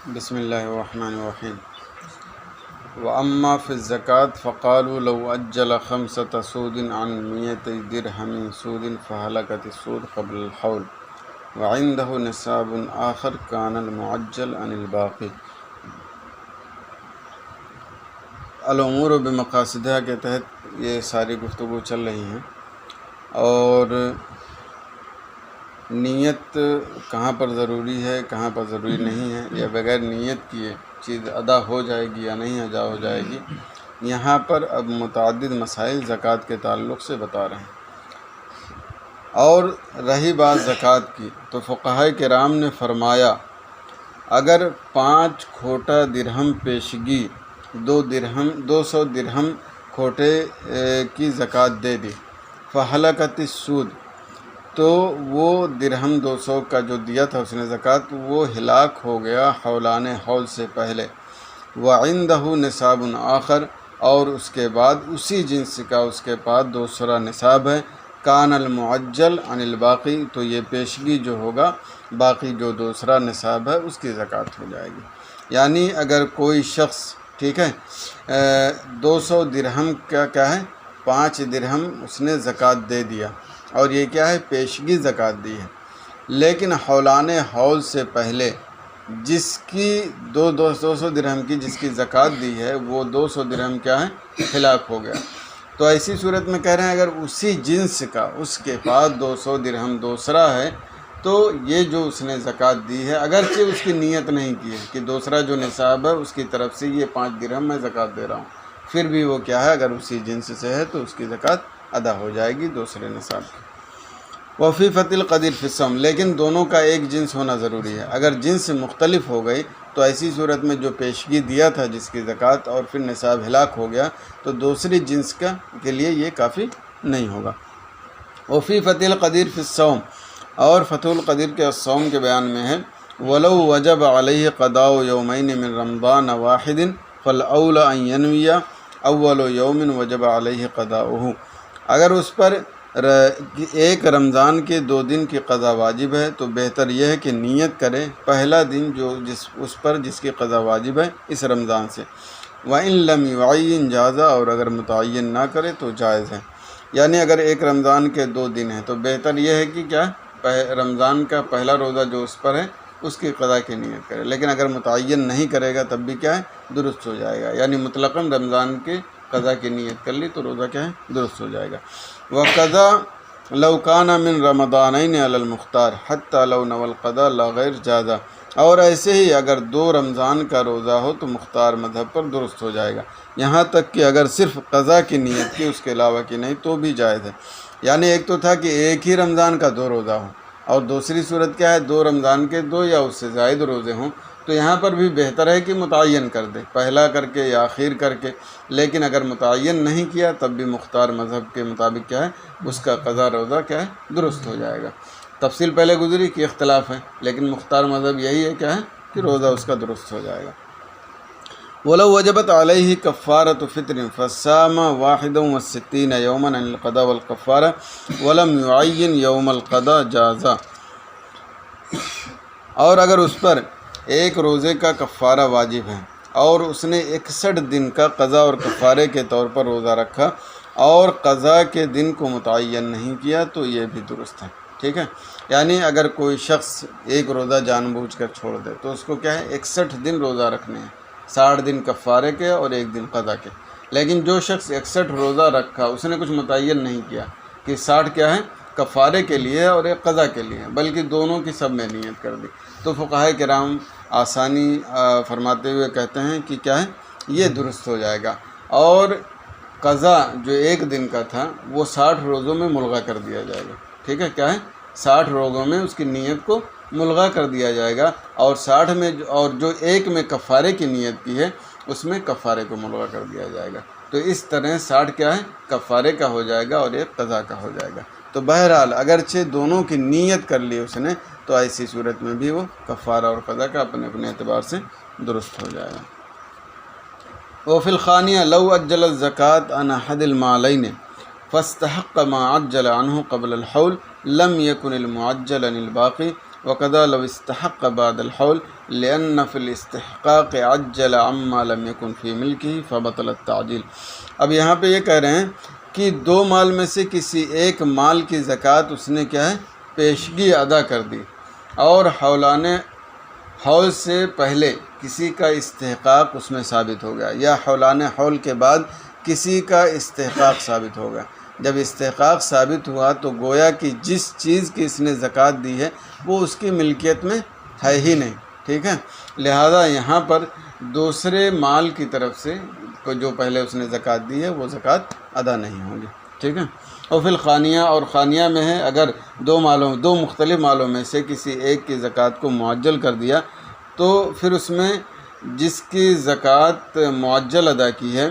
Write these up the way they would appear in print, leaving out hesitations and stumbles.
بسم اللہ الرحمن الرحیم وأما في الزکوٰۃ فقالوا لو أجل 5 سود عن 100 درہم سود فهلكت السود قبل الحول وعنده نصاب آخر كان المعجل عن الباقی۔ الامور بمقاصدها کے تحت یہ ساری گفتگو چل رہی ہیں، اور نیت کہاں پر ضروری ہے، کہاں پر ضروری نہیں ہے، یا بغیر نیت کیے چیز ادا ہو جائے گی یا نہیں ادا ہو جائے گی۔ یہاں پر اب متعدد مسائل زکوٰۃ کے تعلق سے بتا رہے ہیں۔ اور رہی بات زکوٰۃ کی، تو فقہاء کرام نے فرمایا اگر 5 کھوٹا درہم پیشگی 200 درہم کھوٹے کی زکوٰۃ دے دی، فہلکت السود، تو وہ درہم 200 کا جو دیا تھا اس نے زکوٰۃ، وہ ہلاک ہو گیا حولان حول سے پہلے، وعندہ نصاب آخر، اور اس کے بعد اسی جنس کا اس کے پاس دوسرا نصاب ہے، کان المعجل عن الباقی، تو یہ پیشگی جو ہوگا باقی جو دوسرا نصاب ہے اس کی زکوٰۃ ہو جائے گی۔ یعنی اگر کوئی شخص، ٹھیک ہے، 200 درہم کا کیا ہے، 5 درہم اس نے زکوٰۃ دے دیا، اور یہ کیا ہے، پیشگی زکوٰۃ دی ہے، لیکن حولان حول سے پہلے جس کی 200 درہم کی جس کی زکوٰۃ دی ہے وہ 200 درہم کیا ہے، ہلاک ہو گیا، تو ایسی صورت میں کہہ رہے ہیں اگر اسی جنس کا اس کے پاس 200 درہم دوسرا ہے، تو یہ جو اس نے زکوٰۃ دی ہے، اگرچہ اس کی نیت نہیں کی ہے کہ دوسرا جو نصاب ہے اس کی طرف سے یہ 5 درہم میں زکوٰۃ دے رہا ہوں، پھر بھی وہ کیا ہے، اگر اسی جنس سے ہے تو اس کی زکوٰۃ ادا ہو جائے گی دوسرے نصاب کی۔ وفی فت القدیر فی السوم، لیکن دونوں کا ایک جنس ہونا ضروری ہے۔ اگر جنس مختلف ہو گئی تو ایسی صورت میں جو پیشگی دیا تھا جس کی زکوٰۃ اور پھر نصاب ہلاک ہو گیا تو دوسری جنس کے لیے یہ کافی نہیں ہوگا۔ وفی فت القدیر فی الصوم، اور فتح القدیر کے الصوم کے بیان میں ہے ولو وجب علیہ قضاء یومین من رمضان واحد فالاولی ان ینوی اول یوم وجب علیہ قضاؤہ، اگر اس پر ایک رمضان کے 2 دن کی قضا واجب ہے تو بہتر یہ ہے کہ نیت کرے پہلا دن جو جس کی قضا واجب ہے اس رمضان سے، وَإِن لَمْ يُعَيِّن جَازَ، اور اگر متعین نہ کرے تو جائز ہے۔ یعنی اگر ایک رمضان کے 2 دن ہیں تو بہتر یہ ہے کہ کیا، رمضان کا پہلا روزہ جو اس پر ہے اس کی قضا کی نیت کرے، لیکن اگر متعین نہیں کرے گا تب بھی کیا ہے، درست ہو جائے گا، یعنی مطلقاً رمضان کے قضا کی نیت کر لی تو روزہ کیا ہے، درست ہو جائے گا۔ وَقَضَى لَوْ كَانَ مِن رَمَضَانَيْنِ عَلَى الْمُخْتَارِ حَتَّى لَوْ نَوَى الْقَضَاءَ لَا غَيْرَ جَازَ، اور ایسے ہی اگر 2 رمضان کا روزہ ہو تو مختار مذہب پر درست ہو جائے گا، یہاں تک کہ اگر صرف قضا کی نیت کی اس کے علاوہ کی نہیں تو بھی جائز ہے۔ یعنی ایک تو تھا کہ ایک ہی رمضان کا 2 روزہ ہو، اور دوسری صورت کیا ہے، 2 رمضان کے 2 یا اس سے زائد روزے ہوں، تو یہاں پر بھی بہتر ہے کہ متعین کر دے، پہلا کر کے یا آخر کر کے، لیکن اگر متعین نہیں کیا تب بھی مختار مذہب کے مطابق کیا ہے، اس کا قضا روزہ کیا ہے، درست ہو جائے گا۔ تفصیل پہلے گزری کہ اختلاف ہے، لیکن مختار مذہب یہی ہے کیا ہے کہ روزہ اس کا درست ہو جائے گا۔ وَلَوْ وَجَبَتْ عَلَيْهِ كَفَّارَةُ فِطْرٍ فَصَامَ 61 يَوْمًا عَنِ الْقَضَاءِ وَالْكَفَّارَةِ وَلَمْ يُعَيِّن يَوْمَ الْقَضَاءِ جَازَ، اور اگر اس پر ایک روزے کا کفارہ واجب ہے اور اس نے 61 دن کا قضا اور کفارے کے طور پر روزہ رکھا اور قضا کے دن کو متعین نہیں کیا تو یہ بھی درست ہے، ٹھیک ہے۔ یعنی اگر کوئی شخص ایک روزہ جان بوجھ کر چھوڑ دے تو اس کو کیا ہے، 61 دن روزہ رکھنے ہیں، 60 دن کفارے کے اور 1 دن قضا کے، لیکن جو شخص 61 روزہ رکھا اس نے کچھ متعین نہیں کیا کہ 60 کیا ہے، کفارے کے لیے اور 1 قضا کے لیے، بلکہ دونوں کی سب میں نیت کر دی، تو فقہاء کرام آسانی فرماتے ہوئے کہتے ہیں کہ کیا ہے، یہ درست ہو جائے گا، اور قضا جو 1 دن کا تھا وہ 60 روزوں میں ملغا کر دیا جائے گا، ٹھیک ہے، کیا ہے، 60 روزوں میں اس کی نیت کو ملغا کر دیا جائے گا، اور 60 میں اور جو 1 میں کفارے کی نیت کی ہے اس میں کفارے کو ملغا کر دیا جائے گا، تو اس طرح 60 کیا ہے، کفارے کا ہو جائے گا اور 1 قضا کا ہو جائے گا۔ تو بہرحال اگرچہ دونوں کی نیت کر لی اس نے تو ایسی صورت میں بھی وہ کفارہ اور قضا کا اپنے اپنے اعتبار سے درست ہو جائے گا۔ وفی الخانیہ لو اجل الزکوٰۃ عن احد المالین فاستحق ما عجل عنه قبل الحول لم يكن المعجل عن الباقی وقضى لو استحق بعد الحول لأن في الاستحقاق عجل عما لم يكن في ملكه فبطل التعجيل۔ اب یہاں پہ یہ کہہ رہے ہیں کہ دو مال میں سے کسی ایک مال کی زکوٰۃ اس نے کیا ہے پیشگی ادا کر دی، اور حولان حول سے پہلے کسی کا استحقاق اس میں ثابت ہو گیا، یا حولان حول کے بعد کسی کا استحقاق ثابت ہو گیا۔ جب استحقاق ثابت ہوا تو گویا کہ جس چیز کی اس نے زکوٰۃ دی ہے وہ اس کی ملکیت میں ہے ہی نہیں، ٹھیک ہے، لہذا یہاں پر دوسرے مال کی طرف سے جو پہلے اس نے زکوٰۃ دی ہے وہ زکوٰۃ ادا نہیں ہوگی، ٹھیک ہے۔ اور پھر خانیہ، اور خانیہ میں ہے اگر دو مختلف مالوں میں سے کسی ایک کی زکوٰۃ کو معجل کر دیا تو پھر اس میں جس کی زکوٰۃ معجل ادا کی ہے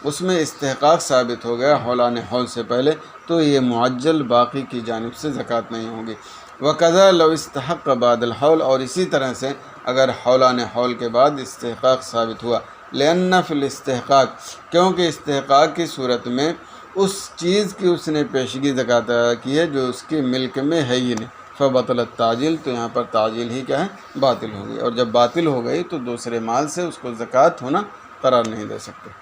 اس میں استحقاق ثابت ہو گیا حولان حول سے پہلے، تو یہ معجل باقی کی جانب سے زکوٰۃ نہیں ہوگی۔ وقضى لو استحق بعد الحول، اور اسی طرح سے اگر حولان حول کے بعد استحقاق ثابت ہوا، لأن فی الاستحقاق، کیونکہ استحقاق کی صورت میں اس چیز کی اس نے پیشگی زکوٰۃ ادا کی ہے جو اس کی ملک میں ہے ہی نہیں، فبطل التعجیل، تو یہاں پر تعجیل ہی کیا ہے باطل ہو گئی، اور جب باطل ہو گئی تو دوسرے مال سے اس کو زکوٰۃ ہونا قرار نہیں دے سکتے۔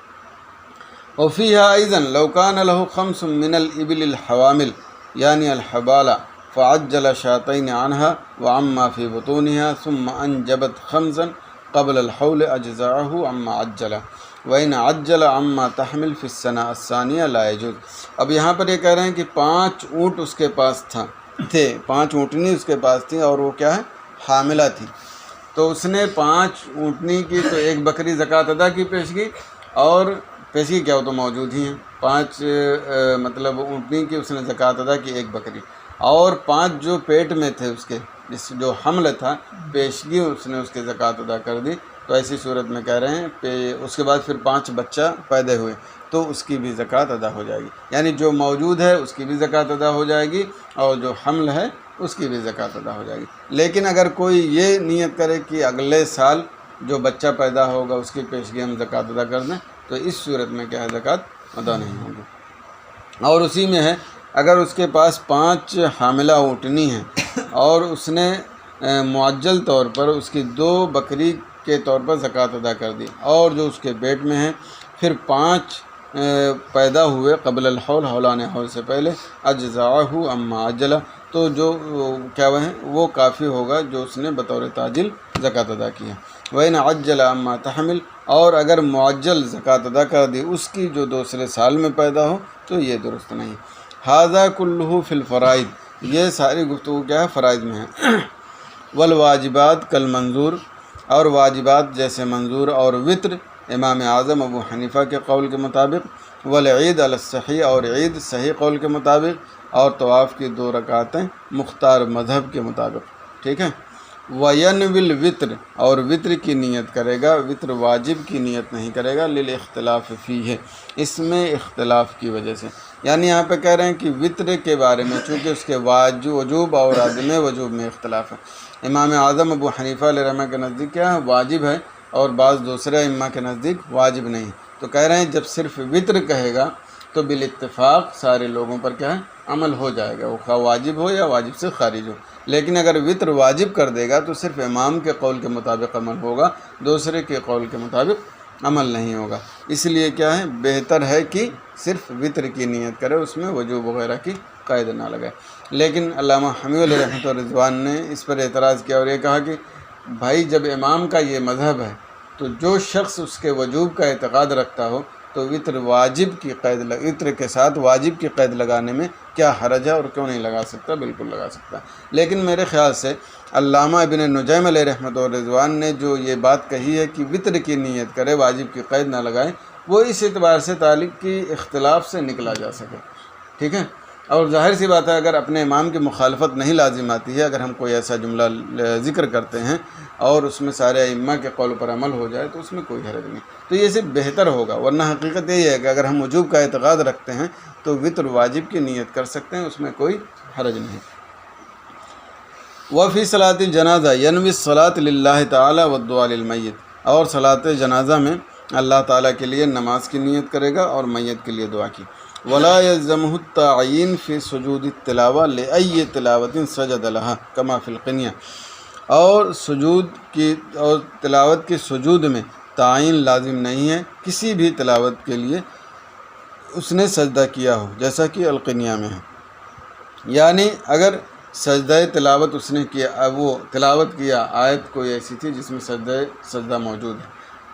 وفيها أيضا لو كان له 5 من الإبل الحوامل يعني الحبالة فعجل شاتين عنها وعما في بطونها ثم أنجبت 5 قبل الحول أجزعه عما عجل وإن عجل عما تحمل في السنة الثانية لا يجوز۔ اب یہاں پر یہ کہہ رہے ہیں کہ 5 اونٹ اس کے پاس تھے 5 اونٹنی اس کے پاس تھی، اور وہ کیا ہے حاملہ تھی، تو اس نے 5 اونٹنی کی تو ایک بکری زکوٰۃ ادا کی پیشگی، اور پیشگی کیا ہو تو موجود ہی ہیں 5 مطلب اونٹنی کی اس نے زکوٰۃ ادا کی ایک بکری، اور 5 جو پیٹ میں تھے اس کے جو حمل تھا پیشگی اس نے اس کی زکوٰۃ ادا کر دی، تو ایسی صورت میں کہہ رہے ہیں اس کے بعد پھر 5 بچہ پیدا ہوئے تو اس کی بھی زکوٰۃ ادا ہو جائے گی، یعنی جو موجود ہے اس کی بھی زکوٰۃ ادا ہو جائے گی، اور جو حمل ہے اس کی بھی زکوٰۃ ادا ہو جائے گی۔ لیکن اگر کوئی یہ نیت کرے کہ اگلے سال جو بچہ پیدا ہوگا اس کی پیشگی ہم زکوٰۃ ادا کر دیں، تو اس صورت میں کیا ہے زکوٰۃ ادا نہیں ہوگی۔ اور اسی میں ہے اگر اس کے پاس 5 حاملہ اونٹنی ہیں اور اس نے معجل طور پر اس کی 2 بکری کے طور پر زکوٰۃ ادا کر دی، اور جو اس کے پیٹ میں ہیں پھر 5 پیدا ہوئے قبل الحول حولان حول سے پہلے، اجزعہ اما عجل، تو جو کیا وہ کافی ہوگا جو اس نے بطور تعجیل زکوٰۃ ادا کی ہے۔ وَإِنْ عَجَّلَ عَمَّا تَحْمِلُ، اور اگر معجل زکوٰۃ ادا کر دی اس کی جو دوسرے سال میں پیدا ہو تو یہ درست نہیں۔ ھذا کلہ فی الفرائض، یہ ساری گفتگو کیا ہے فرائض میں ہے۔ والواجبات کالمنظور، اور واجبات جیسے منظور اور وطر امام اعظم ابو حنیفہ کے قول کے مطابق، والعید علی الصحیح، اور عید صحیح قول کے مطابق، اور طواف کی 2 رکعتیں مختار مذہب کے مطابق، ٹھیک ہے۔ وینوی الوطر، اور وطر کی نیت کرے گا، وطر واجب کی نیت نہیں کرے گا، للاختلاف فیہ، اس میں اختلاف کی وجہ سے، یعنی یہاں پہ کہہ رہے ہیں کہ وطر کے بارے میں چونکہ اس کے وجوب اور عدم وجوب میں اختلاف ہے۔ امام اعظم ابو حنیفہ علیہ رحمہ کے نزدیک کیا ہے واجب ہے، اور بعض دوسرے ائمہ کے نزدیک واجب نہیں، تو کہہ رہے ہیں جب صرف وطر کہے گا تو بالاتفاق سارے لوگوں پر کیا ہے عمل ہو جائے گا، وہ خواہ واجب ہو یا واجب سے خارج ہو۔ لیکن اگر وطر واجب کر دے گا تو صرف امام کے قول کے مطابق عمل ہوگا، دوسرے کے قول کے مطابق عمل نہیں ہوگا، اس لیے کیا ہے بہتر ہے کہ صرف وطر کی نیت کرے، اس میں وجوب وغیرہ کی قید نہ لگائے۔ لیکن علامہ حمیدی علیہ رحمۃ اللہ رضوان نے اس پر اعتراض کیا اور یہ کہا کہ بھائی جب امام کا یہ مذہب ہے تو جو شخص اس کے وجوب کا اعتقاد رکھتا ہو تو وطر واجب کی قید وطر کے ساتھ واجب کی قید لگانے میں کیا حرج ہے، اور کیوں نہیں لگا سکتا، بالکل لگا سکتا ہے۔ لیکن میرے خیال سے علامہ ابن نجیم علیہ رحمۃ اللہ رضوان نے جو یہ بات کہی ہے کہ وطر کی نیت کرے واجب کی قید نہ لگائے، وہ اس اعتبار سے تعلق کی اختلاف سے نکلا جا سکے، ٹھیک ہے۔ اور ظاہر سی بات ہے اگر اپنے امام کی مخالفت نہیں لازم آتی ہے، اگر ہم کوئی ایسا جملہ ذکر کرتے ہیں اور اس میں سارے ائمہ کے قول پر عمل ہو جائے تو اس میں کوئی حرج نہیں، تو یہ صرف بہتر ہوگا، ورنہ حقیقت یہی ہے کہ اگر ہم وجوب کا اعتقاد رکھتے ہیں تو وطر واجب کی نیت کر سکتے ہیں، اس میں کوئی حرج نہیں۔ وفی صلاۃ الجنازہ ینوی الصلاۃ للہ تعالی والدعاء للمیت، اور صلاۃ جنازہ میں اللہ تعالیٰ کے لیے نماز کی نیت کرے گا اور میت کے لیے دعا کی۔ ولا يلزمه التعيين في سجود التلاوة لأي تلاوة سجد لها كما في القنية، اور سجود کی اور تلاوت کے سجود میں تعین لازم نہیں ہے کسی بھی تلاوت کے لیے اس نے سجدہ کیا ہو، جیسا کہ القنیہ میں ہے۔ یعنی اگر سجدہ تلاوت اس نے کیا، اب وہ تلاوت کیا آیت کوئی ایسی تھی جس میں سجدہ موجود ہے،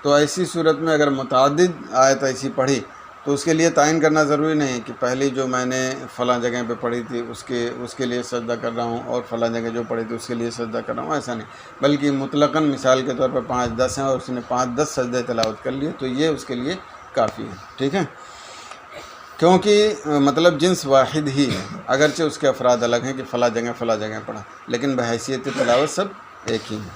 تو ایسی صورت میں اگر متعدد آیت ایسی پڑھی تو اس کے لیے تعین کرنا ضروری نہیں کہ پہلی جو میں نے فلاں جگہ پہ پڑھی تھی اس کے لیے سجدہ کر رہا ہوں، اور فلاں جگہ جو پڑھی تھی اس کے لیے سجدہ کر رہا ہوں، ایسا نہیں، بلکہ مطلقاً مثال کے طور پر 5-10 ہیں اور اس نے 5-10 سجدہ تلاوت کر لیے تو یہ اس کے لیے کافی ہے، ٹھیک ہے، کیونکہ مطلب جنس واحد ہی ہے، اگرچہ اس کے افراد الگ ہیں کہ فلاں جگہ پڑھا، لیکن بحیثیت تلاوت سب ایک ہی ہے۔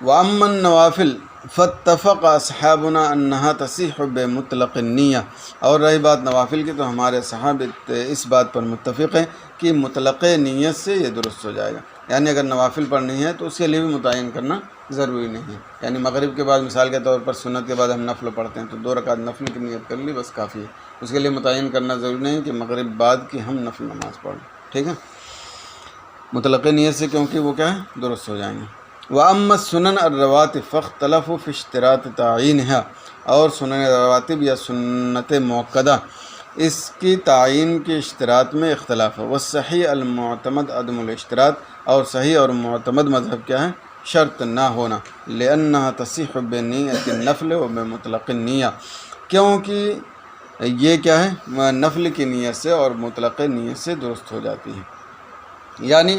وَأَمَّا النَّوَافِلُ فَاتَّفَقَ أَصْحَابُنَا أَنَّهَا تَصِحُّ بِمُطْلَقِ النِّيَّةِ، اور رہی بات نوافل کی تو ہمارے صحابہ اس بات پر متفق ہیں کہ مطلق نیت سے یہ درست ہو جائے گا، یعنی اگر نوافل پڑھنی ہے تو اس کے لیے بھی متعین کرنا ضروری نہیں ہے، یعنی مغرب کے بعد مثال کے طور پر سنت کے بعد ہم نفل پڑھتے ہیں تو 2 رکعت نفل کی نیت کر لی بس کافی ہے، اس کے لیے متعین کرنا ضروری نہیں کہ مغرب بعد کی ہم نفل نماز پڑھ لیں، ٹھیک ہے، مطلق نیت سے کیونکہ وہ کیا ہے درست ہو جائیں گے۔ وَأَمَّا السُّنَنُ الرَّوَاتِبُ فَاخْتَلَفُوا فِي اشْتِرَاطِ تَعْيِينِهَا، اور سنن رواتب یا سنت موقدہ اس کی تعین کے اشتراط میں اختلاف ہے۔ والصحیح المعتمد عدم الاشتراط، اور صحیح اور معتمد مذہب کیا ہے شرط نہ ہونا، لأنها تصح بنیۃ النفل و بمطلق النیہ، کیونکہ یہ کیا ہے نفل کی نیت سے اور مطلق نیت سے درست ہو جاتی ہے، یعنی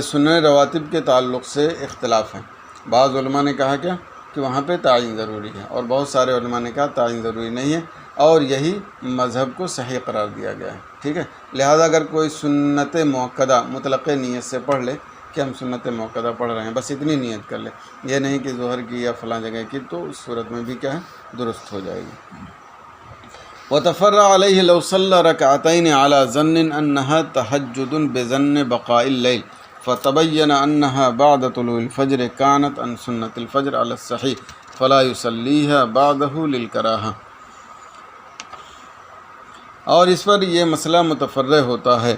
سنن رواتب کے تعلق سے اختلاف ہیں، بعض علماء نے کہا کیا کہ وہاں پہ تعین ضروری ہے، اور بہت سارے علماء نے کہا تعین ضروری نہیں ہے، اور یہی مذہب کو صحیح قرار دیا گیا ہے، ٹھیک ہے، لہذا اگر کوئی سنت موقدہ مطلق نیت سے پڑھ لے کہ ہم سنت موقدہ پڑھ رہے ہیں بس اتنی نیت کر لے، یہ نہیں کہ ظہر کی یا فلاں جگہ کی، تو اس صورت میں بھی کیا ہے درست ہو جائے گی۔ وتفرع علیہ لو صلی رکعتین علی ظن انہا تہجد بظن بقاء اللیل فتبین انہا بعد طلوع الفجر کانت عن سنت الفجر علی الصحیح فلا یصلیہا بعدہ للکراہہ، اور اس پر یہ مسئلہ متفرع ہوتا ہے،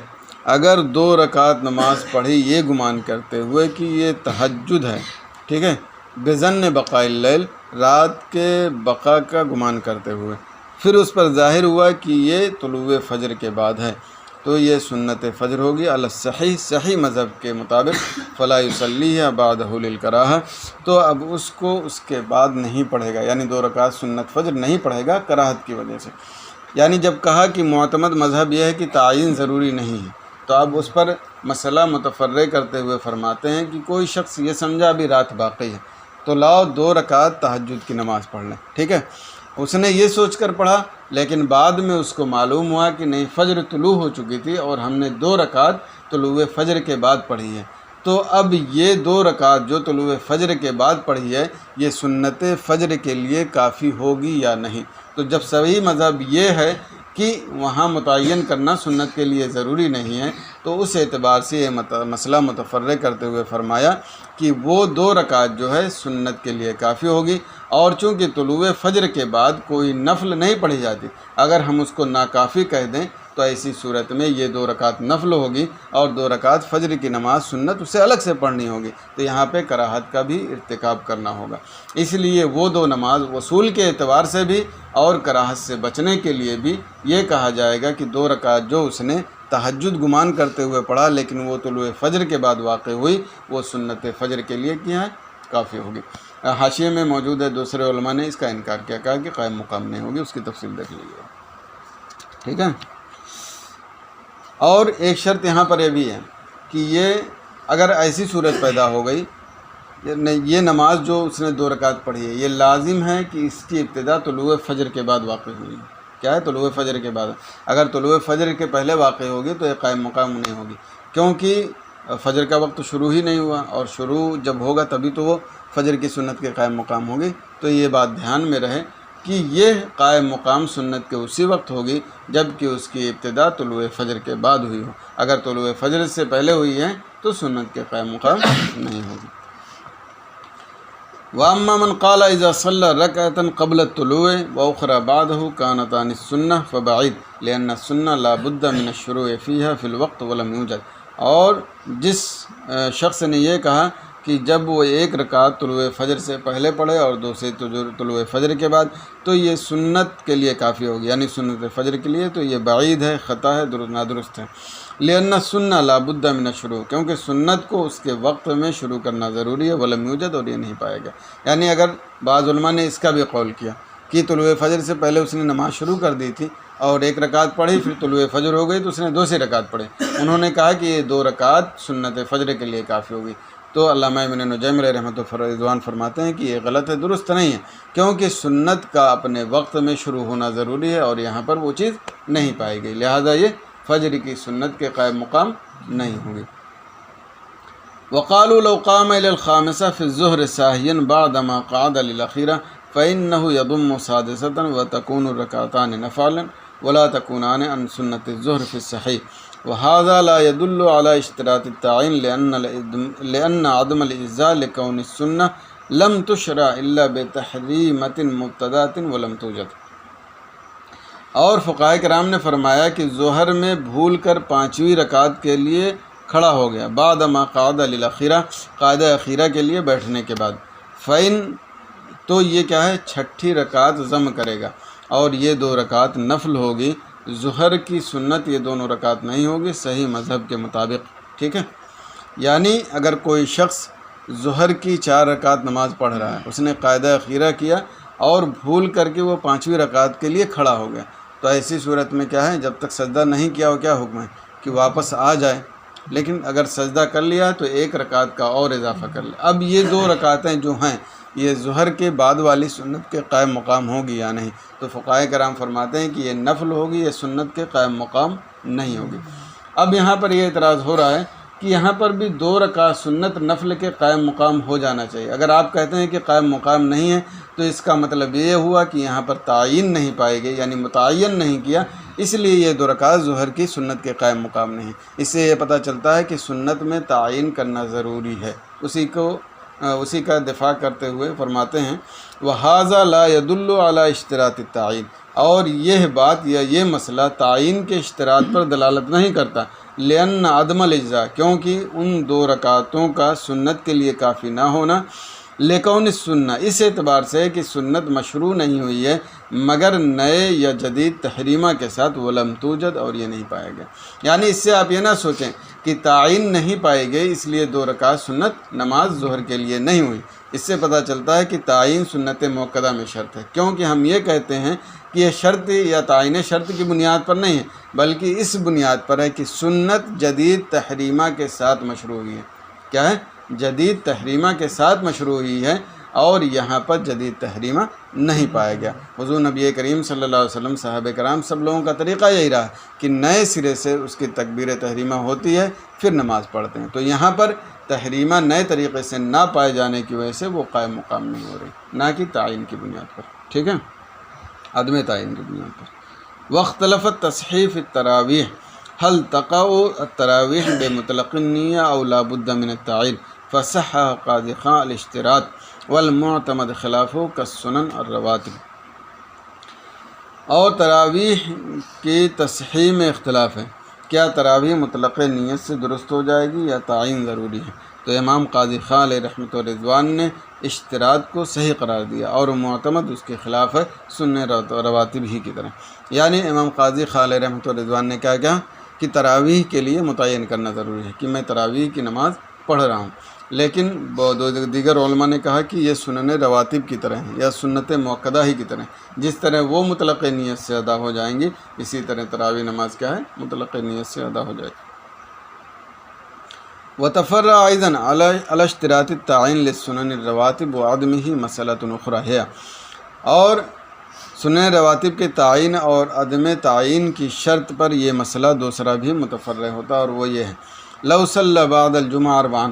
اگر 2 رکعت نماز پڑھی یہ گمان کرتے ہوئے کہ یہ تہجد ہے، ٹھیک ہے، بظن بقاء اللیل رات کے بقا کا گمان کرتے ہوئے، پھر اس پر ظاہر ہوا کہ یہ طلوع فجر کے بعد ہے تو یہ سنت فجر ہوگی علی الصحیح، صحیح مذہب کے مطابق، فلا یصلیہا بعدہ للکراہہ، تو اب اس کو اس کے بعد نہیں پڑھے گا، یعنی 2 رکعت سنت فجر نہیں پڑھے گا کراہت کی وجہ سے، یعنی جب کہا کہ معتمد مذہب یہ ہے کہ تعین ضروری نہیں ہے تو اب اس پر مسئلہ متفرع کرتے ہوئے فرماتے ہیں کہ کوئی شخص یہ سمجھا ابھی رات باقی ہے تو لاؤ 2 رکعت تہجد کی نماز پڑھ لیں، ٹھیک ہے، اس نے یہ سوچ کر پڑھا لیکن بعد میں اس کو معلوم ہوا کہ نہیں فجر طلوع ہو چکی تھی اور ہم نے 2 رکعت طلوع فجر کے بعد پڑھی ہے، تو اب یہ 2 رکعت جو طلوع فجر کے بعد پڑھی ہے یہ سنت فجر کے لیے کافی ہوگی یا نہیں، تو جب صحیح مذہب یہ ہے کہ وہاں متعین کرنا سنت کے لیے ضروری نہیں ہے تو اس اعتبار سے یہ مسئلہ متفرع کرتے ہوئے فرمایا کہ وہ 2 رکعت جو ہے سنت کے لیے کافی ہوگی، اور چونکہ طلوع فجر کے بعد کوئی نفل نہیں پڑھی جاتی، اگر ہم اس کو ناکافی کہہ دیں تو ایسی صورت میں یہ 2 رکعت نفل ہوگی اور 2 رکعت فجر کی نماز سنت اسے الگ سے پڑھنی ہوگی، تو یہاں پہ کراہت کا بھی ارتکاب کرنا ہوگا، اس لیے وہ 2 نماز وصول کے اعتبار سے بھی اور کراہت سے بچنے کے لیے بھی یہ کہا جائے گا کہ 2 رکعت جو اس نے تہجد گمان کرتے ہوئے پڑھا لیکن وہ طلوع فجر کے بعد واقع ہوئی وہ سنت فجر کے لیے کیا ہے کافی ہوگی۔ حاشیے میں موجود ہے دوسرے علماء نے اس کا انکار کیا، کہا کہ قائم مقام نہیں ہوگی، اس کی تفصیل دیکھ لیجیے، ٹھیک ہے۔ اور ایک شرط یہاں پر یہ بھی ہے کہ یہ اگر ایسی صورت پیدا ہو گئی، یہ نماز جو اس نے 2 رکعت پڑھی ہے یہ لازم ہے کہ اس کی ابتدا طلوع فجر کے بعد واقع ہوئی، کیا ہے طلوع فجر کے بعد، اگر طلوع فجر کے پہلے واقع ہوگی تو یہ قائم مقام نہیں ہوگی، کیونکہ فجر کا وقت شروع ہی نہیں ہوا، اور شروع جب ہوگا تبھی تو وہ فجر کی سنت کے قائم مقام ہوگی، تو یہ بات دھیان میں رہے کہ یہ قائم مقام سنت کے اسی وقت ہوگی جب کہ اس کی ابتدا طلوع فجر کے بعد ہوئی ہو، اگر طلوع فجر سے پہلے ہوئی ہے تو سنت کے قائم مقام نہیں ہوگی۔ واما من قال اذا صلى ركعة قبل الطلوع واخرى بعده كانت عن السنة فبعيد لان السنة لا بد من الشروع فيها في الوقت ولم يوجد۔ اور جس شخص نے یہ کہا کہ جب وہ ایک رکعت طلوع فجر سے پہلے پڑھے اور دوسرے طلوع فجر کے بعد تو یہ سنت کے لیے کافی ہوگی، یعنی سنت فجر کے لیے، تو یہ بعید ہے، خطا ہے، نادرست ہے۔ لأن سنہ لا بد من الشروع، کیونکہ سنت کو اس کے وقت میں شروع کرنا ضروری ہے، ولم یوجد، اور یہ نہیں پایا گیا۔ یعنی اگر بعض علماء نے اس کا بھی قول کیا کہ طلوع فجر سے پہلے اس نے نماز شروع کر دی تھی اور ایک رکعت پڑھی، پھر طلوع فجر ہو گئی تو اس نے دوسری رکعت پڑھی، انہوں نے کہا کہ یہ 2 رکعت سنت فجر کے لیے کافی ہوگی، تو علامہ ابن نجیم علیہ رحمۃ اللہ فرماتے ہیں کہ یہ غلط ہے، درست نہیں ہے، کیونکہ سنت کا اپنے وقت میں شروع ہونا ضروری ہے اور یہاں پر وہ چیز نہیں پائی گئی، لہذا یہ فجر کی سنت کے قائم مقام نہیں ہوگی۔ وقالوا لو قام الى الخامسة في الظهر ساهيا بعدما قعد للأخيرة فإنه يضم سادسة وتكون الركعتان نفلا ولا تكونان عن سنة الظهر في الصحيح، وهذا لا يدل على اشتراط التعيين لأن عدم الإجزاء لكون السنة لم تشرع إلا بتحريمة مبتدأة ولم توجد۔ اور فقہاء کرام نے فرمایا کہ ظہر میں بھول کر 5ویں رکعت کے لیے کھڑا ہو گیا، بعد ما قعد للأخیرہ، قاعدہ اخیرہ کے لیے بیٹھنے کے بعد، فَإِن، تو یہ کیا ہے، 6ٹھی رکعت ضم کرے گا اور یہ 2 رکعت نفل ہوگی، ظہر کی سنت یہ دونوں رکعت نہیں ہوگی صحیح مذہب کے مطابق، ٹھیک ہے۔ یعنی اگر کوئی شخص ظہر کی 4 رکعت نماز پڑھ رہا ہے، اس نے قاعدہ اخیرہ کیا اور بھول کر کے وہ 5ویں رکعت کے لیے کھڑا ہو گیا، تو ایسی صورت میں کیا ہے، جب تک سجدہ نہیں کیا ہو کیا حکم ہے کہ واپس آ جائے، لیکن اگر سجدہ کر لیا تو 1 رکعت کا اور اضافہ کر لے۔ اب یہ 2 رکعتیں جو ہیں یہ ظہر کے بعد والی سنت کے قائم مقام ہوگی یا نہیں، تو فقہاء کرام فرماتے ہیں کہ یہ نفل ہوگی، یہ سنت کے قائم مقام نہیں ہوگی۔ اب یہاں پر یہ اعتراض ہو رہا ہے کہ یہاں پر بھی 2 رکعت سنت نفل کے قائم مقام ہو جانا چاہیے۔ اگر آپ کہتے ہیں کہ قائم مقام نہیں ہے تو اس کا مطلب یہ ہوا کہ یہاں پر تعین نہیں پائے گئے، یعنی متعین نہیں کیا، اس لیے یہ 2 رکعت ظہر کی سنت کے قائم مقام نہیں ہے۔ اس سے یہ پتہ چلتا ہے کہ سنت میں تعین کرنا ضروری ہے۔ اسی کا دفاع کرتے ہوئے فرماتے ہیں وَهَذَا لَا يَدُلُّ عَلَى اشتراط التعین، اور یہ بات یا یہ مسئلہ تعین کے اشتراط پر دلالت نہیں کرتا، لأن عدم الاجزاء، کیونکہ ان 2 رکعتوں کا سنت کے لیے کافی نہ ہونا، لکون السنہ، اس اعتبار سے کہ سنت مشروع نہیں ہوئی ہے مگر نئے یا جدید تحریمہ کے ساتھ، ولم توجد، اور یہ نہیں پایا گیا۔ یعنی اس سے آپ یہ نہ سوچیں کہ تعین نہیں پائے گئے اس لیے 2 رکعت سنت نماز ظہر کے لیے نہیں ہوئی، اس سے پتہ چلتا ہے کہ تعین سنت موقدہ میں شرط ہے، کیونکہ ہم یہ کہتے ہیں کہ یہ شرط یا تعین شرط کی بنیاد پر نہیں ہے بلکہ اس بنیاد پر ہے کہ سنت جدید تحریمہ کے ساتھ مشروع ہوئی ہے۔ کیا ہے؟ جدید تحریمہ کے ساتھ مشروع ہوئی ہے، اور یہاں پر جدید تحریمہ نہیں پایا گیا۔ حضور نبی کریم صلی اللہ علیہ وسلم، صحابہ کرام، سب لوگوں کا طریقہ یہی رہا کہ نئے سرے سے اس کی تکبیر تحریمہ ہوتی ہے پھر نماز پڑھتے ہیں، تو یہاں پر تحریمہ نئے طریقے سے نہ پائے جانے کی وجہ سے وہ قائم مقام نہیں ہو رہی، نہ کہ تعین کی بنیاد پر، ٹھیک ہے، عدم تعین کی بنیاد پر۔ واختلفت تصحیف التراویح، هل تقع التراویح بمطلق النیہ او لا بد من التعین، فصح قاضی خان الاشتراط والمعتمد خلافہ کالسنن الرواتب۔ اور تراویح کی تصحیح میں اختلاف ہے، کیا تراویح مطلق نیت سے درست ہو جائے گی یا تعین ضروری ہے؟ تو امام قاضی خان علیہ رحمۃ اللہ نے اشتراط کو صحیح قرار دیا اور معتمد اس کے خلاف ہے، سنن رواتب ہی کی طرح۔ یعنی امام قاضی خان علیہ رحمۃ اللہ نے کہا کہ تراویح کے لیے متعین کرنا ضروری ہے کہ میں تراویح کی نماز پڑھ رہا ہوں، لیکن دیگر علماء نے کہا کہ یہ سنن رواتب کی طرح ہیں یا سنت موقدہ ہی کی طرح ہیں، جس طرح وہ مطلق نیت سے ادا ہو جائیں گی اسی طرح تراویح نماز کیا ہے، مطلق نیت سے ادا ہو جائے گی۔ وتفرع ايضا على اشتراط التعین للسنن الرواتب وعدمه مسألة اخرى ہے، اور سنن رواتب کے تعین اور عدم تعین کی شرط پر یہ مسئلہ دوسرا بھی متفرع ہوتا، اور وہ یہ ہے لو صلی بعد الجمعہ اربعا،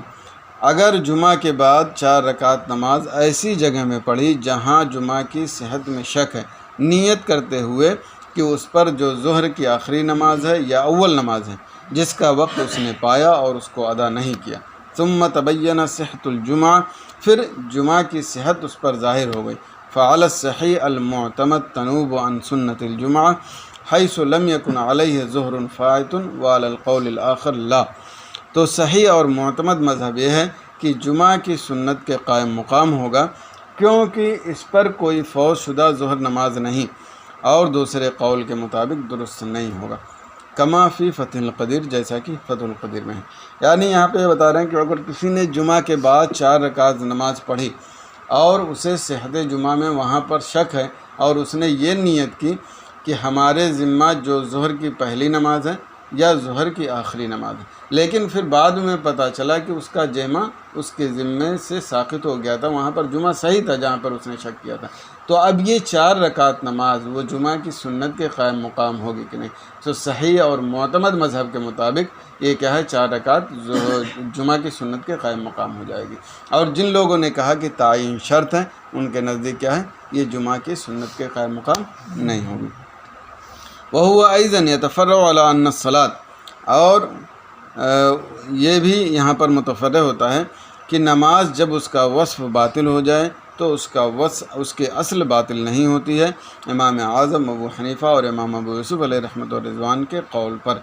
اگر جمعہ کے بعد 4 رکعت نماز ایسی جگہ میں پڑھی جہاں جمعہ کی صحت میں شک ہے، نیت کرتے ہوئے کہ اس پر جو ظہر کی آخری نماز ہے یا اول نماز ہے جس کا وقت اس نے پایا اور اس کو ادا نہیں کیا، ثم تبین صحت الجمعہ، پھر جمعہ کی صحت اس پر ظاہر ہو گئی۔ فعلی الصحیح المعتمد تنوب عن سنت الجمعہ حیث لم یکن علیہ ظہر فائت وعلی القول الآخر لا۔ تو صحیح اور معتمد مذہب یہ ہے کہ جمعہ کی سنت کے قائم مقام ہوگا، کیونکہ اس پر کوئی فوت شدہ ظہر نماز نہیں، اور دوسرے قول کے مطابق درست نہیں ہوگا، کما فی فتح القدیر، جیسا کہ فتح القدیر میں ہے۔ یعنی یہاں پہ بتا رہے ہیں کہ اگر کسی نے جمعہ کے بعد 4 رکعت نماز پڑھی اور اسے صحت جمعہ میں وہاں پر شک ہے، اور اس نے یہ نیت کی کہ ہمارے ذمہ جو ظہر کی پہلی نماز ہے یا ظہر کی آخری نماز ہے، لیکن پھر بعد میں پتہ چلا کہ اس کا جمعہ اس کے ذمے سے ساقط ہو گیا تھا، وہاں پر جمعہ صحیح تھا جہاں پر اس نے شک کیا تھا، تو اب یہ 4 رکعت نماز وہ جمعہ کی سنت کے قائم مقام ہوگی کہ نہیں؟ تو صحیح اور معتمد مذہب کے مطابق یہ کیا ہے، 4 رکعت جمعہ کی سنت کے قائم مقام ہو جائے گی۔ اور جن لوگوں نے کہا کہ تعین شرط ہے، ان کے نزدیک کیا ہے، یہ جمعہ کی سنت کے قائم مقام نہیں ہوگی۔ وَهُوَ أَيْضًا يَتَفَرَّعُ عَلَىٰ أَنَّ الصَّلَاةَ، اور یہ بھی یہاں پر متفرع ہوتا ہے کہ نماز جب اس کا وصف باطل ہو جائے تو اس کے اصل باطل نہیں ہوتی ہے، امام اعظم ابو حنیفہ اور امام ابو یوسف علیہ رحمۃ و رضوان کے قول پر،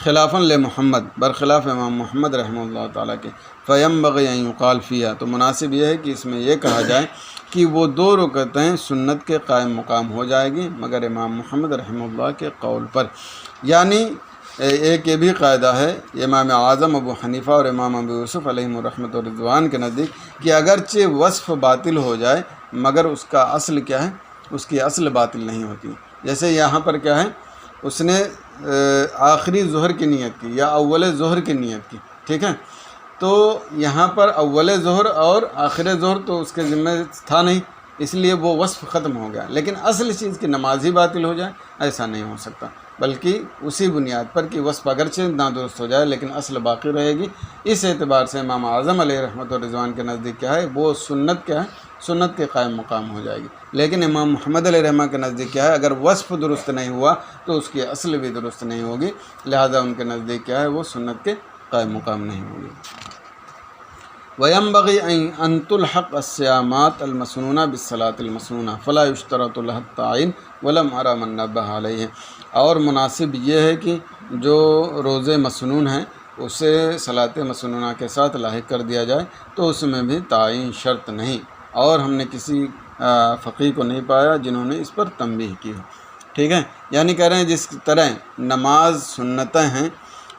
خلافاً لمحمد، برخلاف امام محمد رحمہ اللہ تعالیٰ کے۔ فَيَنبَغِي أَن يُقَالَ فِيهَا، تو مناسب یہ ہے کہ اس میں یہ کہا جائے کہ وہ 2 رکعتیں سنت کے قائم مقام ہو جائے گی، مگر امام محمد رحمہ اللہ کے قول پر۔ یعنی ایک یہ بھی قاعدہ ہے امام اعظم ابو حنیفہ اور امام ابو یوسف علیہ رحمۃ و رضوان کے نزدیک کہ اگرچہ وصف باطل ہو جائے مگر اس کا اصل کیا ہے، اس کی اصل باطل نہیں ہوتی۔ جیسے یہاں پر کیا ہے، اس نے آخری ظہر کی نیت کی یا اول ظہر کی نیت کی، ٹھیک ہے، تو یہاں پر اول ظہر اور آخر ظہر تو اس کے ذمہ تھا نہیں، اس لیے وہ وصف ختم ہو گیا، لیکن اصل چیز کی نماز ہی باطل ہو جائے ایسا نہیں ہو سکتا، بلکہ اسی بنیاد پر کہ وصف اگرچہ نادرست ہو جائے لیکن اصل باقی رہے گی۔ اس اعتبار سے امام اعظم علیہ رحمۃ و رضوان کے نزدیک کیا ہے، وہ سنت کیا ہے، سنت کے قائم مقام ہو جائے گی، لیکن امام محمد علیہ رحمہ کے نزدیک کیا ہے، اگر وصف درست نہیں ہوا تو اس کی اصل بھی درست نہیں ہوگی، لہذا ان کے نزدیک کیا ہے، وہ سنت کے قائم مقام نہیں ہوگی۔ وَيَنبَغِي أَن تُلْحَقَ الصِّيَامَاتُ الْمَسْنُونَةُ بِالصَّلَاةِ الْمَسْنُونَةِ فَلَا يُشْتَرَطُ لَهَا التَّعْيِينُ وَلَمْ أَرَ مَن نَبَّهَ عَلَيْهِ، اور مناسب یہ ہے کہ جو روزے مسنون ہیں اسے صلاۃ مسنونہ کے ساتھ لاحق کر دیا جائے، تو اس میں بھی تعین شرط نہیں، اور ہم نے کسی فقیہ کو نہیں پایا جنہوں نے اس پر تنبیہ کی ہو، ٹھیک ہے۔ یعنی کہہ رہے ہیں جس طرح نماز سنتیں ہیں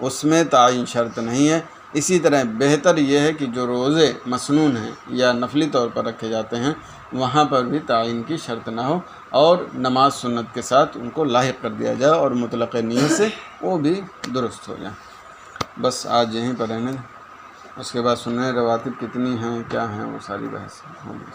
اس میں تعین شرط نہیں ہے، اسی طرح بہتر یہ ہے کہ جو روزے مسنون ہیں یا نفلی طور پر رکھے جاتے ہیں وہاں پر بھی تعین کی شرط نہ ہو، اور نماز سنت کے ساتھ ان کو لاحق کر دیا جائے، اور مطلق نیت سے وہ بھی درست ہو جائیں۔ بس آج یہیں پر رہنے، اس کے بعد سنن رواتب کتنی ہیں کیا ہیں وہ ساری بحث ہوگی۔